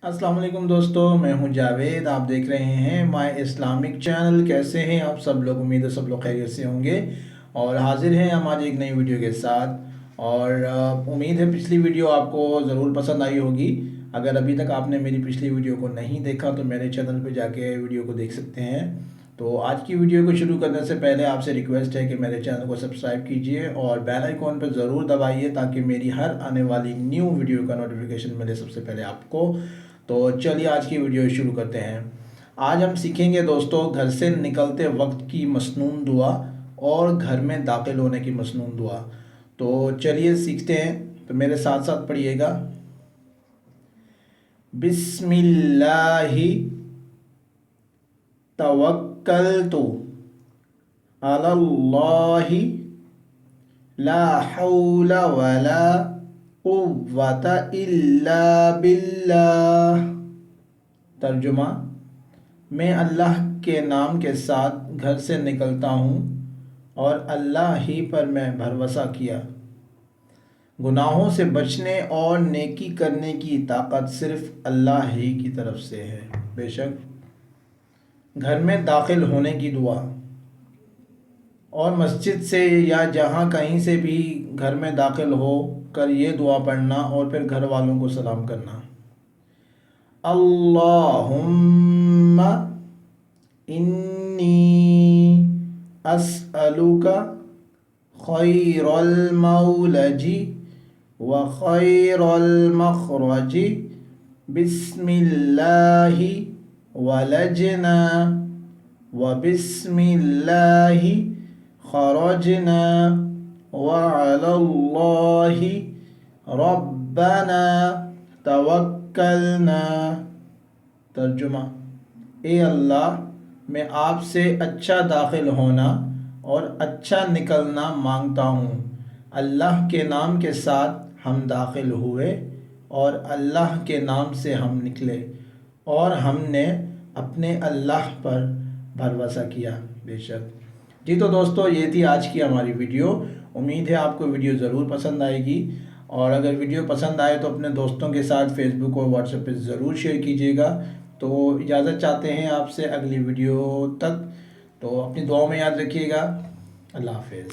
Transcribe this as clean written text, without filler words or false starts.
अस्सलाम वालेकुम दोस्तों, मैं हूं जावेद। आप देख रहे हैं माय इस्लामिक चैनल। कैसे हैं आप सब लोग? उम्मीद है सब लोग खैरियत से होंगे और हाजिर हैं हम आज एक नई वीडियो के साथ। और उम्मीद है पिछली वीडियो आपको ज़रूर पसंद आई होगी। अगर अभी तक आपने मेरी पिछली वीडियो को नहीं देखा तो मेरे चैनल पे जाके वीडियो को देख सकते हैं। तो आज की वीडियो को शुरू करने से पहले आपसे रिक्वेस्ट है कि मेरे चैनल को सब्सक्राइब कीजिए और बेल आइकॉन पर ज़रूर दबाइए ताकि मेरी हर आने वाली न्यू वीडियो का नोटिफिकेशन मिले सबसे पहले आपको। तो चलिए आज की वीडियो शुरू करते हैं। आज हम सीखेंगे दोस्तों घर से निकलते वक्त की मसनून दुआ और घर में दाखिल होने की मसनून दुआ। तो चलिए सीखते हैं। तो मेरे साथ साथ पढ़िएगा। बिस्मिल्लाहि तवक्कलतु अलल्लाहि ला हौला वला कुव्वता इल्ला बिल्लाह। तर्जुमा: मैं अल्लाह के नाम के साथ घर से निकलता हूँ और अल्लाह ही पर मैं भरोसा किया। गुनाहों से बचने और नेकी करने की ताकत सिर्फ अल्लाह ही की तरफ से है। बेशक घर में दाखिल होने की दुआ और मस्जिद से या जहाँ कहीं से भी घर में दाखिल हो कर ये दुआ पढ़ना और फिर घर वालों को सलाम करना। अल्लाहुम्मा इन्नी अस्अलुका खैरल मौलजी व खैरल मखरजी बिस्मिल्लाहि वलजना व बिस्मिल्लाहि खरजना व अलल्लाहि रब्बना तवक्कलना। तर्जुमा: ए अल्लाह, मैं आपसे अच्छा दाखिल होना और अच्छा निकलना मांगता हूँ। अल्लाह के नाम के साथ हम दाखिल हुए और अल्लाह के नाम से हम निकले और हमने अपने अल्लाह पर भरोसा किया। बेशक जी। तो दोस्तों ये थी आज की हमारी वीडियो। उम्मीद है आपको वीडियो ज़रूर पसंद आएगी और अगर वीडियो पसंद आए तो अपने दोस्तों के साथ फेसबुक और व्हाट्सएप पे ज़रूर शेयर कीजिएगा। तो इजाज़त चाहते हैं आपसे अगली वीडियो तक। तो अपनी दुआओं में याद रखिएगा। अल्लाह हाफ़िज़।